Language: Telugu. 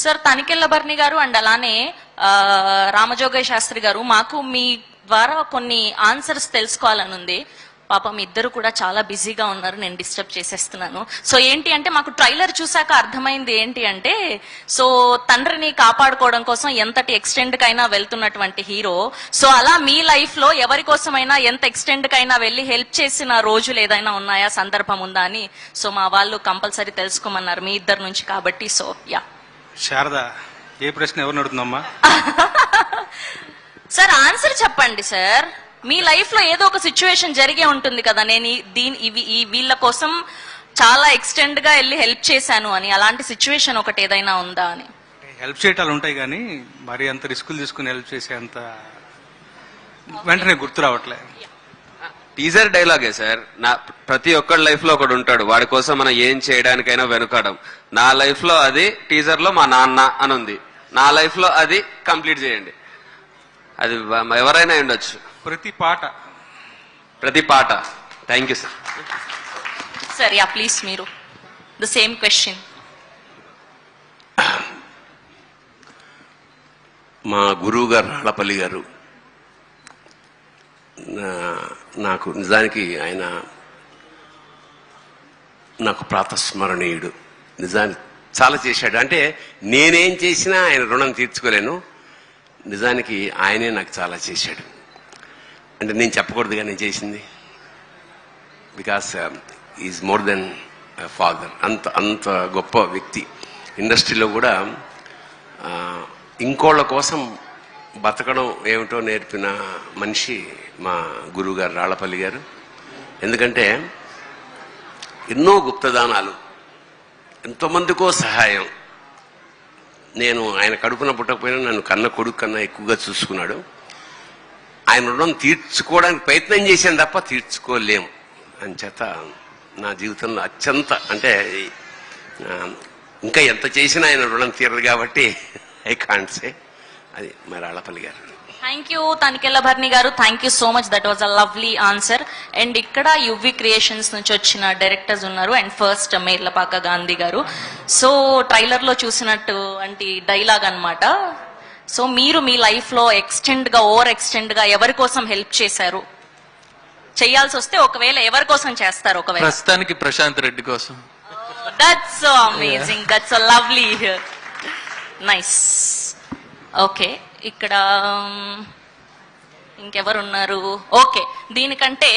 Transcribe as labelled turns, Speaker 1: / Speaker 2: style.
Speaker 1: సార్ తనికెళ్ళ భరణి గారు అండ్ అలానే రామజోగయ్య శాస్త్రి గారు, మాకు మీ ద్వారా కొన్ని ఆన్సర్స్ తెలుసుకోవాలని ఉంది. పాపం ఇద్దరు కూడా చాలా బిజీగా ఉన్నారు, నేను డిస్టర్బ్ చేసేస్తున్నాను. సో ఏంటి అంటే, మాకు ట్రైలర్ చూసాక అర్థమైంది ఏంటి అంటే, సో తండ్రిని కాపాడుకోవడం కోసం ఎంతటి ఎక్స్టెండ్ కైనా వెళ్తున్నటువంటి హీరో, సో అలా మీ లైఫ్ లో ఎవరి కోసమైనా ఎంత ఎక్స్టెండ్ కైనా వెళ్ళి హెల్ప్ చేసిన రోజులు ఏదైనా ఉన్నాయా, సందర్భం ఉందా అని సో మా వాళ్ళు కంపల్సరీ తెలుసుకోమన్నారు మీ ఇద్దరు నుంచి. కాబట్టి సో యా. శారద, ఏ ప్రశ్న ఎవరు అడుగుతుందమ్మా? సార్ ఆన్సర్ చెప్పండి సార్. మీ లైఫ్ లో ఏదో ఒక సిచ్యువేషన్ జరిగే ఉంటుంది కదా, నేను వీళ్ళ కోసం చాలా ఎక్స్టెండ్ గా వెళ్ళి హెల్ప్ చేశాను అని, అలాంటి సిచ్యువేషన్ ఒకటి ఏదైనా ఉందా అని. హెల్ప్ చేయటాలు ఉంటాయి కానీ మరి అంత రిస్కులు తీసుకుని హెల్ప్ చేసే అంత వెంటనే గుర్తు రావట్లే.
Speaker 2: టీజర్ డైలాగే సార్, నా ప్రతి ఒక్కడి లైఫ్ లో ఒకడు ఉంటాడు, వాడి కోసం మనం ఏం చేయడానికైనా వెనుకడం. నా లైఫ్ లో అది టీజర్ లో మా నాన్న అని ఉంది, నా లైఫ్ లో అది కంప్లీట్ చేయండి. అది ఎవరైనా ఉండొచ్చు. ప్రతి పాట. Thank you sir.
Speaker 1: Sir yeah please, మీరు ద సేమ్ క్వశ్చన్.
Speaker 3: మా గురువు గారు రాళ్ళపల్లి గారు, నాకు నిజానికి ఆయన నాకు ప్రాతస్మరణీయుడు. నిజానికి చాలా చేశాడు. అంటే నేనేం చేసినా ఆయన రుణం తీర్చుకోలేను. నిజానికి ఆయనే నాకు చాలా చేశాడు. అంటే నేను చెప్పకూడదుగా నేను చేసింది, because is more than father. అంత గొప్ప వ్యక్తి. ఇండస్ట్రీలో కూడా ఇంకోళ్ళ కోసం బతకడం ఏమిటో నేర్పిన మనిషి మా గురువు గారు రాళ్ళపల్లి గారు. ఎందుకంటే ఎన్నో గుప్తదానాలు, ఎంతోమందికో సహాయం. నేను ఆయన కడుపున పుట్టకపోయినా నన్ను కన్న కొడుకు కన్నా ఎక్కువగా చూసుకున్నాడు. ఆయన రుణం తీర్చుకోవడానికి ప్రయత్నం చేశాను తప్ప తీర్చుకోలేము. అంచేత నా జీవితంలో అత్యంత, అంటే ఇంకా ఎంత చేసినా ఆయన రుణం తీరదు కాబట్టి ఐ కాంట్ సే. అది మరి రాళ్ళపల్లి గారు.
Speaker 1: Thank you Tanikella Bharani garu, thank you so much. That was a lovely answer. And ఇక్కడ యువి క్రియేషన్స్ నుంచి వచ్చిన డైరెక్టర్స్ ఉన్నారు. అండ్ ఫస్ట్ మేర్లపాక గాంధీ గారు. సో ట్రైలర్ లో చూసినట్టు అంటే డైలాగ్ అన్నమాట. సో మీరు మీ లైఫ్ లో ఎక్స్టెండ్ గా, ఓవర్ ఎక్స్టెండ్ గా ఎవరి కోసం హెల్ప్ చేశారు, చేయాల్సి వస్తే ఒకవేళ ఎవరి కోసం చేస్తారు? ఒకవేళ
Speaker 4: ప్రస్తుతానికి ప్రశాంత్ రెడ్డి కోసం.
Speaker 1: That's so amazing, that's so lovely, nice. Okay, ఇక్కడ ఇంకెవరున్నారు? ఓకే, దీనికంటే